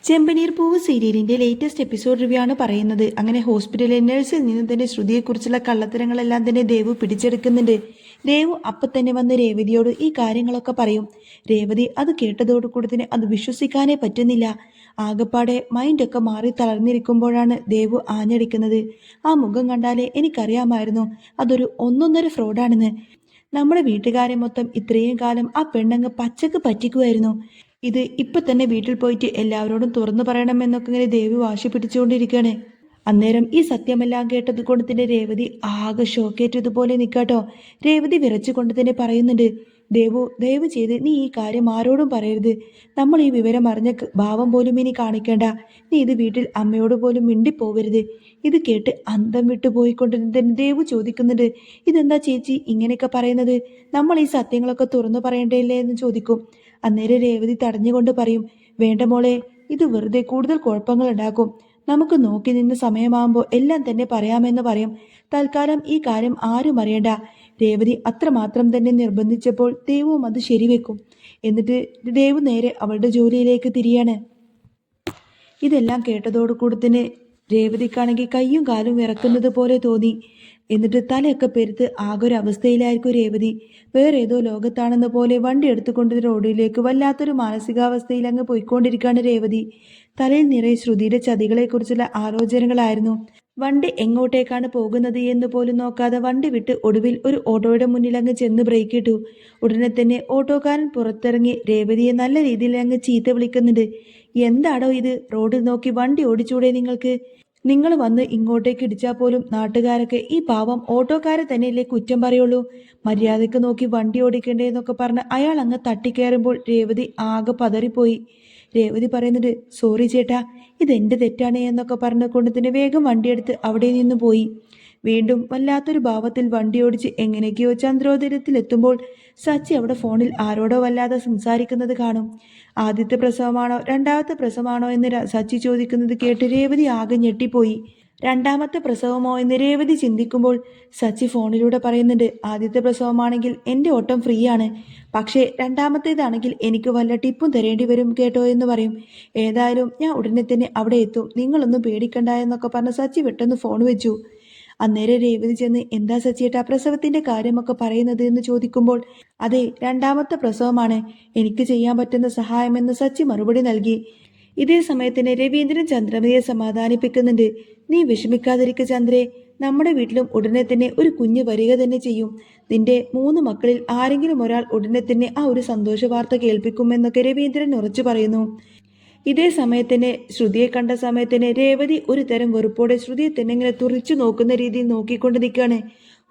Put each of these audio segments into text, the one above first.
ചെമ്പനീർ പൂവ് സീരിയലിന്റെ latest episode review ആണ് പറയുന്നത്. അങ്ങനെ ഹോസ്പിറ്റലിലെ നഴ്സിൽ നിന്ന് തന്നെ ശ്രുതിയെക്കുറിച്ചുള്ള കള്ളത്തരങ്ങളെല്ലാം തന്നെ ദേവു പിടിച്ചെടുക്കുന്നുണ്ട്. ദേവു അപ്പം തന്നെ വന്ന് രേവതിയോട് ഈ കാര്യങ്ങളൊക്കെ പറയും. രേവതി അത് കേട്ടതോടുകൂടി തന്നെ അത് വിശ്വസിക്കാനേ പറ്റുന്നില്ല. ആകപ്പാടെ മൈൻഡൊക്കെ മാറി തളർന്നിരിക്കുമ്പോഴാണ് ദേവു ആഞ്ഞടിക്കുന്നത്. ആ മുഖം കണ്ടാലേ എനിക്കറിയാമായിരുന്നു അതൊരു ഒന്നൊന്നര ഫ്രോഡാണെന്ന്. നമ്മുടെ വീട്ടുകാരെ മൊത്തം ഇത്രയും കാലം ആ പെണ്ണങ്ങ് പച്ചക്ക് പറ്റിക്കുമായിരുന്നു. ഇത് ഇപ്പൊ തന്നെ വീട്ടിൽ പോയിട്ട് എല്ലാവരോടും തുറന്നു പറയണമെന്നൊക്കെ ഇങ്ങനെ ദേവി വാശി പിടിച്ചുകൊണ്ടിരിക്കുകയാണ്. അന്നേരം ഈ സത്യമെല്ലാം കേട്ടത് കൊണ്ട് തന്നെ രേവതി ആകെ ഷോക്കേറ്റതുപോലെ നിൽക്കാട്ടോ. രേവതി വിറച്ചുകൊണ്ട് തന്നെ പറയുന്നുണ്ട്, ദേവു ദയവ് ചെയ്ത് നീ ഈ കാര്യം ആരോടും പറയരുത്. നമ്മൾ ഈ വിവരം അറിഞ്ഞ ഭാവം പോലും ഇനി കാണിക്കേണ്ട. നീ ഇത് വീട്ടിൽ അമ്മയോട് പോലും മിണ്ടിപ്പോവരുത്. ഇത് കേട്ട് അന്തം വിട്ടു പോയിക്കൊണ്ട് തന്നെ ദേവു ചോദിക്കുന്നുണ്ട്, ഇതെന്താ ചേച്ചി ഇങ്ങനെയൊക്കെ പറയുന്നത്? നമ്മൾ ഈ സത്യങ്ങളൊക്കെ തുറന്നു പറയണ്ടല്ലേ എന്ന് ചോദിക്കും. അന്നേരം രേവതി തടഞ്ഞുകൊണ്ട് പറയും, വേണ്ട മോളെ, ഇത് വെറുതെ കൂടുതൽ കുഴപ്പങ്ങൾ ഉണ്ടാക്കും. നമുക്ക് നോക്കി നിന്ന് സമയമാകുമ്പോൾ എല്ലാം തന്നെ പറയാമെന്ന് പറയും. തൽക്കാലം ഈ കാര്യം ആരും അറിയണ്ട. രേവതി അത്രമാത്രം തന്നെ നിർബന്ധിച്ചപ്പോൾ ദേവുവും അത് ശരിവെക്കും. എന്നിട്ട് ദേവു നേരെ അവളുടെ ജോലിയിലേക്ക് തിരിയാണ്. ഇതെല്ലാം കേട്ടതോടുകൂടി തന്നെ രേവതിക്കാണെങ്കിൽ കയ്യും കാലും വിറക്കുന്നത് പോലെ തോന്നി. എന്നിട്ട് തലയൊക്കെ പെരുത്ത് ആകൊരവസ്ഥയിലായിരിക്കും രേവതി. വേറെ ഏതോ ലോകത്താണെന്ന പോലെ വണ്ടി എടുത്തുകൊണ്ട് റോഡിലേക്ക് വല്ലാത്തൊരു മാനസികാവസ്ഥയിൽ അങ്ങ് പോയിക്കൊണ്ടിരിക്കുകയാണ് രേവതി. തലയിൽ നിറയെ ശ്രുതിയുടെ ചതികളെക്കുറിച്ചുള്ള ആലോചനകളായിരുന്നു. വണ്ടി എങ്ങോട്ടേക്കാണ് പോകുന്നത് എന്ന് പോലും നോക്കാതെ വണ്ടി വിട്ട് ഒടുവിൽ ഒരു ഓട്ടോയുടെ മുന്നിൽ അങ്ങ് ചെന്ന് ബ്രേക്ക് ഇട്ടു. ഉടനെ തന്നെ ഓട്ടോക്കാരൻ പുറത്തിറങ്ങി രേവതിയെ നല്ല രീതിയിൽ അങ്ങ് ചീത്ത വിളിക്കുന്നുണ്ട്. എന്താടോ ഇത്? റോഡിൽ നോക്കി വണ്ടി ഓടിച്ചൂടെ നിങ്ങൾക്ക്? നിങ്ങൾ വന്ന് ഇങ്ങോട്ടേക്ക് ഇടിച്ചാൽ പോലും നാട്ടുകാരൊക്കെ ഈ പാവം ഓട്ടോക്കാരെ തന്നെയല്ലേ കുറ്റം പറയുള്ളൂ. മര്യാദയ്ക്ക് നോക്കി വണ്ടി ഓടിക്കണ്ടേന്നൊക്കെ പറഞ്ഞ് അയാൾ അങ്ങ് തട്ടിക്കയറുമ്പോൾ രേവതി ആകെ പതറിപ്പോയി. രേവതി പറയുന്നുണ്ട്, സോറി ചേട്ടാ, ഇതെന്റെ തെറ്റാണ് എന്നൊക്കെ പറഞ്ഞുകൊണ്ട് തന്നെ വേഗം വണ്ടിയെടുത്ത് അവിടെ നിന്ന് പോയി. വീണ്ടും വല്ലാത്തൊരു ഭാവത്തിൽ വണ്ടിയോടിച്ച് എങ്ങനെയൊക്കെയോ ചന്ദ്രോദയത്തിലെത്തുമ്പോൾ സച്ചി അവിടെ ഫോണിൽ ആരോടോ വല്ലാതെ സംസാരിക്കുന്നത് കാണും. ആദ്യത്തെ പ്രസവമാണോ രണ്ടാമത്തെ പ്രസവമാണോ എന്ന് സച്ചി ചോദിക്കുന്നത് കേട്ട് രേവതി ആകെ ഞെട്ടിപ്പോയി. രണ്ടാമത്തെ പ്രസവമോ എന്ന് രേവതി ചിന്തിക്കുമ്പോൾ സച്ചി ഫോണിലൂടെ പറയുന്നുണ്ട്, ആദ്യത്തെ പ്രസവമാണെങ്കിൽ എൻ്റെ ഓട്ടം ഫ്രീ ആണ്, പക്ഷേ രണ്ടാമത്തേതാണെങ്കിൽ എനിക്ക് വല്ല ടിപ്പും തരേണ്ടി വരും കേട്ടോ എന്ന് പറയും. ഏതായാലും ഞാൻ ഉടനെ തന്നെ അവിടെ എത്തും, നിങ്ങളൊന്നും പേടിക്കണ്ട എന്നൊക്കെ പറഞ്ഞ് സച്ചി പെട്ടെന്ന് ഫോൺ വെച്ചു. അന്നേരം രേവതി ചെന്ന്, എന്താ സച്ചിയേട്ടാ പ്രസവത്തിന്റെ കാര്യമൊക്കെ പറയുന്നത് എന്ന് ചോദിക്കുമ്പോൾ, അതെ, രണ്ടാമത്തെ പ്രസവമാണ്, എനിക്ക് ചെയ്യാൻ പറ്റുന്ന സഹായമെന്ന് സച്ചി മറുപടി നൽകി. ഇതേ സമയത്തിന് രവീന്ദ്രൻ ചന്ദ്രമതിയെ സമാധാനിപ്പിക്കുന്നുണ്ട്. നീ വിഷമിക്കാതിരിക്കുക ചന്ദ്രേ, നമ്മുടെ വീട്ടിലും ഉടനെ തന്നെ ഒരു കുഞ്ഞ് വരിക തന്നെ ചെയ്യും. നിന്റെ 3 മക്കളിൽ ആരെങ്കിലും ഒരാൾ ഉടനെ തന്നെ ആ ഒരു സന്തോഷ വാർത്ത കേൾപ്പിക്കുമെന്നൊക്കെ രവീന്ദ്രൻ ഉറച്ചു പറയുന്നു. ഇതേ സമയത്തന്നെ ശ്രുതിയെ കണ്ട സമയത്തന്നെ രേവതി ഒരു തരം വെറുപ്പോടെ ശ്രുതിയെ തന്നെ ഇങ്ങനെ തുറിച്ചു നോക്കുന്ന രീതിയിൽ നോക്കിക്കൊണ്ട് നിൽക്കുകയാണ്.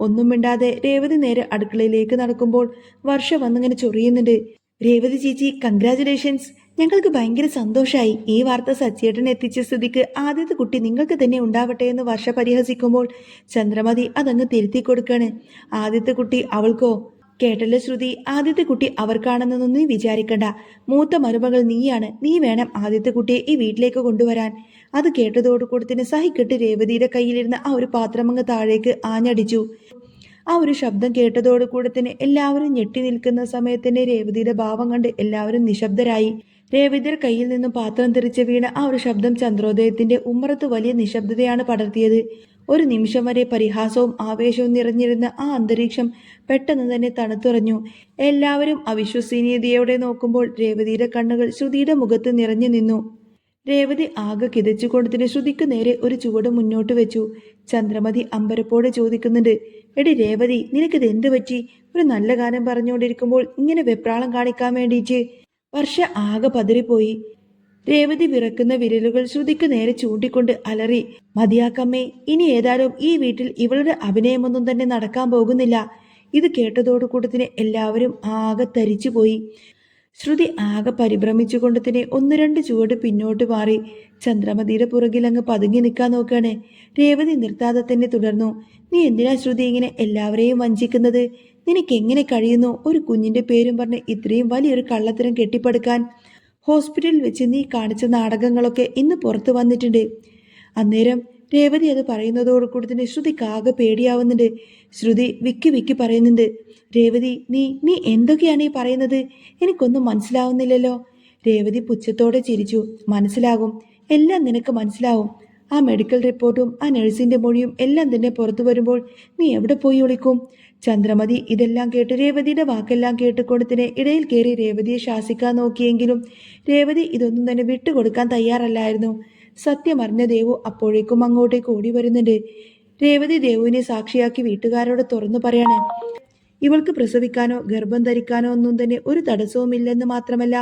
ഒന്നും മിണ്ടാതെ രേവതി നേരെ അടുക്കളയിലേക്ക് നടക്കുമ്പോൾ വർഷ വന്നിങ്ങനെ ചൊറിയുന്നുണ്ട്. രേവതി ചേച്ചി, കൺഗ്രാചുലേഷൻസ്, ഞങ്ങൾക്ക് ഭയങ്കര സന്തോഷമായി. ഈ വാർത്ത സച്ചിയേട്ടൻ എത്തിച്ച സ്ഥിതിക്ക് ആദ്യത്തെ കുട്ടി നിങ്ങൾക്ക് തന്നെ ഉണ്ടാവട്ടെ എന്ന് വർഷ പരിഹസിക്കുമ്പോൾ ചന്ദ്രമതി അതങ്ങ് തിരുത്തി കൊടുക്കാണ്. ആദ്യത്തെ കുട്ടി അവൾക്കോ? കേട്ടല്ലോ ശ്രുതി, ആദ്യത്തെ കുട്ടി അവർക്കാണെന്നൊന്നും നീ വിചാരിക്കണ്ട. മൂത്ത മരുമകൾ നീയാണ്, നീ വേണം ആദ്യത്തെ കുട്ടിയെ ഈ വീട്ടിലേക്ക് കൊണ്ടുവരാൻ. അത് കേട്ടതോടുകൂടി തന്നെ സഹിക്കെട്ട് രേവതിയുടെ കയ്യിലിരുന്ന ആ ഒരു പാത്രമങ്ങ് താഴേക്ക് ആഞ്ഞടിച്ചു. ആ ഒരു ശബ്ദം കേട്ടതോടുകൂടി തന്നെ എല്ലാവരും ഞെട്ടി നിൽക്കുന്ന സമയത്തന്നെ രേവതിയുടെ ഭാവം കണ്ട് എല്ലാവരും നിശബ്ദരായി. രേവതിയുടെ കയ്യിൽ നിന്നും പാത്രം തെറിച്ച് വീണ ആ ഒരു ശബ്ദം ചന്ദ്രോദയത്തിന്റെ ഉമ്മറത്ത് വലിയ നിശബ്ദതയാണ് പടർത്തിയത്. ഒരു നിമിഷം വരെ പരിഹാസവും ആവേശവും നിറഞ്ഞിരുന്ന ആ അന്തരീക്ഷം പെട്ടെന്ന് തന്നെ തണുത്തുറഞ്ഞു. എല്ലാവരും അവിശ്വസനീയതയോടെ നോക്കുമ്പോൾ രേവതിയുടെ കണ്ണുകൾ ശ്രുതിയുടെ മുഖത്ത് നിറഞ്ഞു നിന്നു. രേവതി ആകെ കിതച്ചുകൊണ്ട് തന്നെ ശ്രുതിക്ക് നേരെ ഒരു ചുവട് മുന്നോട്ട് വെച്ചു. ചന്ദ്രമതി അമ്പരപ്പോടെ ചോദിക്കുന്നുണ്ട്, എടി രേവതി, നിനക്കിത് എന്ത് പറ്റി? ഒരു നല്ല കാര്യം പറഞ്ഞുകൊണ്ടിരിക്കുമ്പോൾ ഇങ്ങനെ വെപ്രാളം കാണിക്കാൻ വേണ്ടിയിട്ട്? വർഷ ആകെ പതറിപ്പോയി. രേവതി വിറക്കുന്ന വിരലുകൾ ശ്രുതിക്ക് നേരെ ചൂണ്ടിക്കൊണ്ട് അലറി, മതിയാക്കമ്മേ, ഇനി ഏതായാലും ഈ വീട്ടിൽ ഇവളുടെ അഭിനയമൊന്നും തന്നെ നടക്കാൻ പോകുന്നില്ല. ഇത് കേട്ടതോടുകൂടി തന്നെ എല്ലാവരും ആകെ തരിച്ചുപോയി. ശ്രുതി ആകെ പരിഭ്രമിച്ചുകൊണ്ട് തന്നെ 1-2 ചുവട് പിന്നോട്ട് മാറി ചന്ദ്രമതിയുടെ പുറകിൽ അങ്ങ് പതുങ്ങി നിൽക്കാൻ നോക്കുകയാണ്. രേവതി നിർത്താതെ തന്നെ തുടർന്നു, നീ എന്തിനാ ശ്രുതി ഇങ്ങനെ എല്ലാവരെയും വഞ്ചിക്കുന്നത്? നിനക്ക് എങ്ങനെ കഴിയുന്നു ഒരു കുഞ്ഞിന്റെ പേരും പറഞ്ഞ് ഇത്രയും വലിയൊരു കള്ളത്തരം കെട്ടിപ്പടുക്കാൻ? ഹോസ്പിറ്റലിൽ വെച്ച് നീ കാണിച്ച നാടകങ്ങളൊക്കെ ഇന്ന് പുറത്തു വന്നിട്ടുണ്ട്. അന്നേരം രേവതി അത് പറയുന്നതോടുകൂടി തന്നെ ശ്രുതിക്ക് ആകെ പേടിയാവുന്നുണ്ട്. ശ്രുതി വിക്കി വിക്കി പറയുന്നുണ്ട്, രേവതി, നീ നീ എന്തൊക്കെയാണ് ഈ പറയുന്നത്? എനിക്കൊന്നും മനസ്സിലാവുന്നില്ലല്ലോ. രേവതി പുച്ഛത്തോടെ ചിരിച്ചു. മനസ്സിലാകും, എല്ലാം നിനക്ക് മനസ്സിലാവും. ആ മെഡിക്കൽ റിപ്പോർട്ടും ആ നഴ്സിന്റെ മൊഴിയും എല്ലാം തന്നെ പുറത്തു വരുമ്പോൾ നീ എവിടെ പോയി ഒളിക്കും? ചന്ദ്രമതി ഇതെല്ലാം കേട്ട് രേവതിയുടെ വാക്കെല്ലാം കേട്ടുകൊണ്ട് തന്നെ ഇടയിൽ കയറി രേവതിയെ ശാസിക്കാൻ നോക്കിയെങ്കിലും രേവതി ഇതൊന്നും തന്നെ വിട്ടുകൊടുക്കാൻ തയ്യാറല്ലായിരുന്നു. സത്യം അറിഞ്ഞ ദേവു അപ്പോഴേക്കും അങ്ങോട്ടേക്ക് ഓടി വരുന്നുണ്ട്. രേവതി ദേവുവിനെ സാക്ഷിയാക്കി വീട്ടുകാരോട് തുറന്നു പറയാണ്. ഇവൾക്ക് പ്രസവിക്കാനോ ഗർഭം ധരിക്കാനോ ഒന്നും തന്നെ ഒരു തടസ്സവുമില്ലെന്ന് മാത്രമല്ല,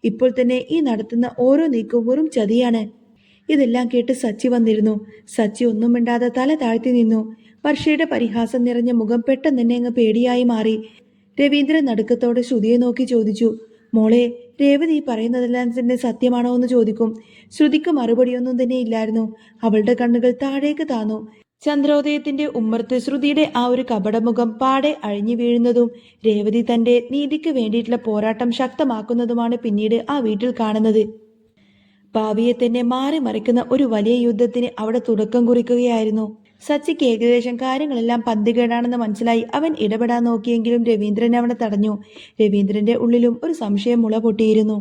ഇപ്പോൾ തന്നെ ഈ നടത്തുന്ന ഓരോ നീക്കവും വെറും ചതിയാണ്. ഇതെല്ലാം കേട്ട് സച്ചി വന്നിരുന്നു. സച്ചി ഒന്നും മിണ്ടാതെ തല താഴ്ത്തി നിന്നു. വർഷയുടെ പരിഹാസം നിറഞ്ഞ മുഖം പെട്ടെന്ന് തന്നെ അങ്ങ് പേടിയായി മാറി. രവീന്ദ്രൻ നടുക്കത്തോടെ ശ്രുതിയെ നോക്കി ചോദിച്ചു, മോളെ, രേവതി പറയുന്നതെല്ലാം തന്നെ സത്യമാണോ എന്ന് ചോദിക്കും. ശ്രുതിക്ക് മറുപടിയൊന്നും തന്നെ ഇല്ലായിരുന്നു. അവളുടെ കണ്ണുകൾ താഴേക്ക് താന്നു. ചന്ദ്രോദയത്തിന്റെ ഉമ്മർത്ത് ശ്രുതിയുടെ ആ ഒരു കപടമുഖം പാടെ അഴിഞ്ഞു വീഴുന്നതും രേവതി തന്റെ നീതിക്ക് വേണ്ടിയിട്ടുള്ള പോരാട്ടം ശക്തമാക്കുന്നതുമാണ് പിന്നീട് ആ വീട്ടിൽ കാണുന്നത്. ഭാവിയെ തന്നെ മാറി മറിക്കുന്ന ഒരു വലിയ യുദ്ധത്തിന് അവിടെ തുടക്കം കുറിക്കുകയായിരുന്നു. സച്ചിക്ക് ഏകദേശം കാര്യങ്ങളെല്ലാം പന്തികേടാണെന്ന് മനസ്സിലായി. അവൻ ഇടപെടാൻ നോക്കിയെങ്കിലും രവീന്ദ്രൻ അവനെ തടഞ്ഞു. രവീന്ദ്രന്റെ ഉള്ളിലും ഒരു സംശയം മുള പൊട്ടിയിരുന്നു.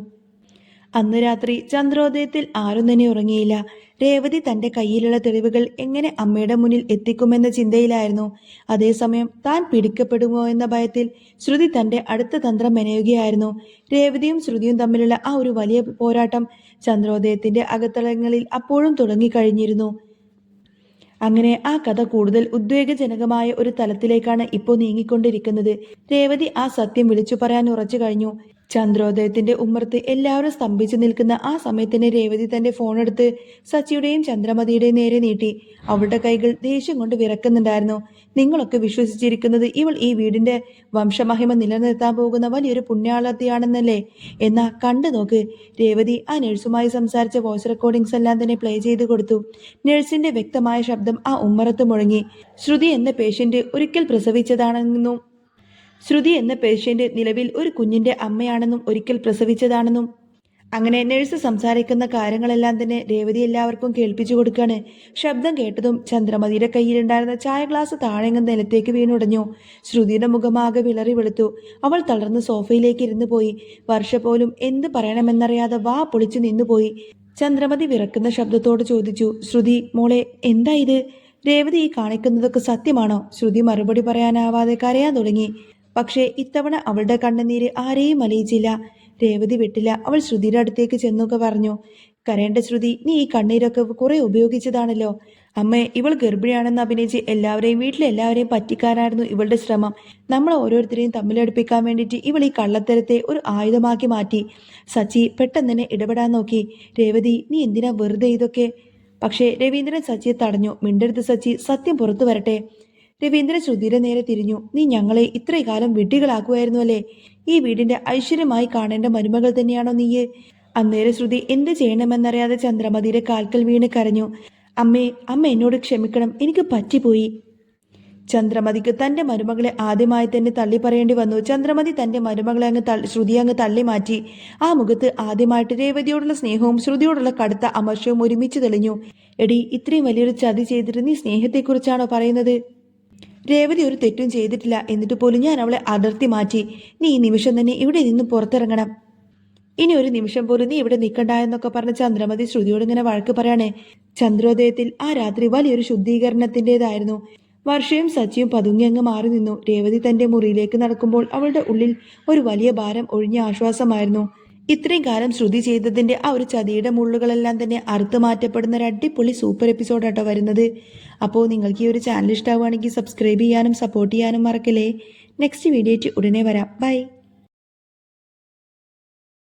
അന്ന് രാത്രി ചന്ദ്രോദയത്തിൽ ആരും തന്നെ ഉറങ്ങിയില്ല. രേവതി തന്റെ കയ്യിലുള്ള തെളിവുകൾ എങ്ങനെ അമ്മയുടെ മുന്നിൽ എത്തിക്കുമെന്ന ചിന്തയിലായിരുന്നു. അതേസമയം താൻ പിടിക്കപ്പെടുമോ എന്ന ഭയത്തിൽ ശ്രുതി തന്റെ അടുത്ത തന്ത്രം മെനയുകയായിരുന്നു. രേവതിയും ശ്രുതിയും തമ്മിലുള്ള ആ ഒരു വലിയ പോരാട്ടം ചന്ദ്രോദയത്തിന്റെ അകത്തളങ്ങളിൽ അപ്പോഴും തുടങ്ങിക്കഴിഞ്ഞിരുന്നു. അങ്ങനെ ആ കഥ കൂടുതൽ ഉദ്വേഗജനകമായ ഒരു തലത്തിലേക്കാണ് ഇപ്പോൾ നീങ്ങിക്കൊണ്ടിരിക്കുന്നത്. രേവതി ആ സത്യം വിളിച്ചു പറയാൻ ഉറച്ചു കഴിഞ്ഞു. ചന്ദ്രോദയത്തിന്റെ ഉമ്മർത്ത് എല്ലാവരും സ്തംഭിച്ചു നിൽക്കുന്ന ആ സമയത്തിന് രേവതി തന്റെ ഫോണെടുത്ത് സച്ചിയുടെയും ചന്ദ്രമതിയുടെയും നേരെ നീട്ടി. അവളുടെ കൈകൾ ദേഷ്യം കൊണ്ട് വിറക്കുന്നുണ്ടായിരുന്നു. നിങ്ങളൊക്കെ വിശ്വസിച്ചിരിക്കുന്നത് ഇവൾ ഈ വീടിന്റെ വംശമഹിമ നിലനിർത്താൻ പോകുന്ന വലിയൊരു പുണ്യാളത്തിയാണെന്നല്ലേ? എന്നാ കണ്ടു നോക്ക്. രേവതി ആ നഴ്സുമായി സംസാരിച്ച വോയിസ് റെക്കോർഡിംഗ്സ് എല്ലാം തന്നെ പ്ലേ ചെയ്ത് കൊടുത്തു. നഴ്സിന്റെ വ്യക്തമായ ശബ്ദം ആ ഉമ്മറത്ത് മുഴങ്ങി. ശ്രുതി എന്ന പേഷ്യന്റ് ഒരിക്കൽ പ്രസവിച്ചതാണെന്നും ശ്രുതി എന്ന പേഷ്യന്റ് നിലവിൽ ഒരു കുഞ്ഞിന്റെ അമ്മയാണെന്നും ഒരിക്കൽ പ്രസവിച്ചതാണെന്നും അങ്ങനെ നഴ്സ് സംസാരിക്കുന്ന കാര്യങ്ങളെല്ലാം തന്നെ രേവതി എല്ലാവർക്കും കേൾപ്പിച്ചു കൊടുക്കുകയാണ്. ശബ്ദം കേട്ടതും ചന്ദ്രമതിയുടെ കയ്യിലുണ്ടായിരുന്ന ചായ ഗ്ലാസ് താഴെങ്ങ് നിലത്തേക്ക് വീണുടഞ്ഞു. ശ്രുതിയുടെ മുഖമാകെ വിളറി വെളുത്തു. അവൾ തളർന്ന് സോഫയിലേക്ക് ഇരുന്നു പോയി. വർഷ പോലും എന്ത് പറയണമെന്നറിയാതെ വാ പൊളിച്ചു നിന്നുപോയി. ചന്ദ്രമതി വിറക്കുന്ന ശബ്ദത്തോട് ചോദിച്ചു, ശ്രുതി മോളെ, എന്താ ഇത്? രേവതി ഈ കാണിക്കുന്നതൊക്കെ സത്യമാണോ? ശ്രുതി മറുപടി പറയാനാവാതെ കരയാൻ തുടങ്ങി. പക്ഷേ ഇത്തവണ അവളുടെ കണ്ണുനീര് ആരെയും അലിയിച്ചില്ല. രേവതി വിട്ടില്ല. അവൾ ശ്രുതിയുടെ അടുത്തേക്ക് ചെന്നൊക്കെ പറഞ്ഞു, കരയേണ്ട ശ്രുതി, നീ ഈ കണ്ണീരൊക്കെ കുറെ ഉപയോഗിച്ചതാണല്ലോ. അമ്മേ, ഇവൾ ഗർഭിണിയാണെന്ന് അഭിനയിച്ച് വീട്ടിലെ എല്ലാവരെയും പറ്റിക്കാനായിരുന്നു ഇവളുടെ ശ്രമം. നമ്മൾ ഓരോരുത്തരെയും തമ്മിലടുപ്പിക്കാൻ വേണ്ടിയിട്ട് ഇവൾ ഈ കള്ളത്തരത്തെ ഒരു ആയുധമാക്കി മാറ്റി. സച്ചി പെട്ടെന്ന് തന്നെ ഇടപെടാൻ നോക്കി. രേവതി, നീ എന്തിനാ വെറുതെ ഇതൊക്കെ? പക്ഷേ രവീന്ദ്രൻ സച്ചിയെ തടഞ്ഞു. മിണ്ടരുത് സച്ചി, സത്യം പുറത്തു വരട്ടെ. രവീന്ദ്രൻ ശ്രുതിയുടെ നേരെ തിരിഞ്ഞു. നീ ഞങ്ങളെ ഇത്രയും കാലം വിഡ്ഢികളാക്കുമായിരുന്നു അല്ലേ? ഈ വീടിന്റെ ഐശ്വര്യമായി കാണേണ്ട മരുമകൾ തന്നെയാണോ നീയ്? അന്നേരം ശ്രുതി എന്ത് ചെയ്യണമെന്നറിയാതെ ചന്ദ്രമതിയുടെ കാൽക്കൽ വീണ് കരഞ്ഞു. അമ്മ എന്നോട് ക്ഷമിക്കണം, എനിക്ക് പറ്റിപ്പോയി. ചന്ദ്രമതിക്ക് തന്റെ മരുമകളെ ആദ്യമായി തന്നെ തള്ളി പറയേണ്ടി വന്നു. ചന്ദ്രമതി തന്റെ മരുമകളെ ശ്രുതിയെ അങ്ങ് തള്ളി മാറ്റി. ആ മുഖത്ത് ആദ്യമായിട്ട് രേവതിയോടുള്ള സ്നേഹവും ശ്രുതിയോടുള്ള കടുത്ത അമർഷവും ഒരുമിച്ച് തെളിഞ്ഞു. എടി, ഇത്രയും വലിയൊരു ചതി ചെയ്തിട്ട് നീ സ്നേഹത്തെക്കുറിച്ചാണോ പറയുന്നത്? രേവതി ഒരു തെറ്റും ചെയ്തിട്ടില്ല. എന്നിട്ട് പോലും ഞാൻ അവളെ അടർത്തി മാറ്റി. നീ ഈ നിമിഷം തന്നെ ഇവിടെ നിന്ന് പുറത്തിറങ്ങണം. ഇനി ഒരു നിമിഷം പോലും നീ ഇവിടെ നിൽക്കണ്ട എന്നൊക്കെ പറഞ്ഞ് ചന്ദ്രമതി ശ്രുതിയോട് ഇങ്ങനെ വഴക്ക് പറയാണ്. ചന്ദ്രോദയത്തിൽ ആ രാത്രി വലിയൊരു ശുദ്ധീകരണത്തിൻ്റെതായിരുന്നു. വർഷയും സച്ചിയും പതുങ്ങി അങ്ങ് മാറി നിന്നു. രേവതി തന്റെ മുറിയിലേക്ക് നടക്കുമ്പോൾ അവളുടെ ഉള്ളിൽ ഒരു വലിയ ഭാരം ഒഴിഞ്ഞ ആശ്വാസമായിരുന്നു. ഇത്രയും കാലം ശ്രുതി ചെയ്തതിന്റെ ആ ഒരു ചതിയുടെ മുള്ളുകളെല്ലാം തന്നെ അറുത്ത് മാറ്റപ്പെടുന്ന ഒരു അടിപൊളി സൂപ്പർ എപ്പിസോഡാട്ടോ വരുന്നത്. അപ്പോൾ നിങ്ങൾക്ക് ഈ ഒരു ചാനൽ ഇഷ്ടമാവുകയാണെങ്കിൽ സബ്സ്ക്രൈബ് ചെയ്യാനും സപ്പോർട്ട് ചെയ്യാനും മറക്കല്ലേ. നെക്സ്റ്റ് വീഡിയോ ഉടനെ വരാം. ബൈ.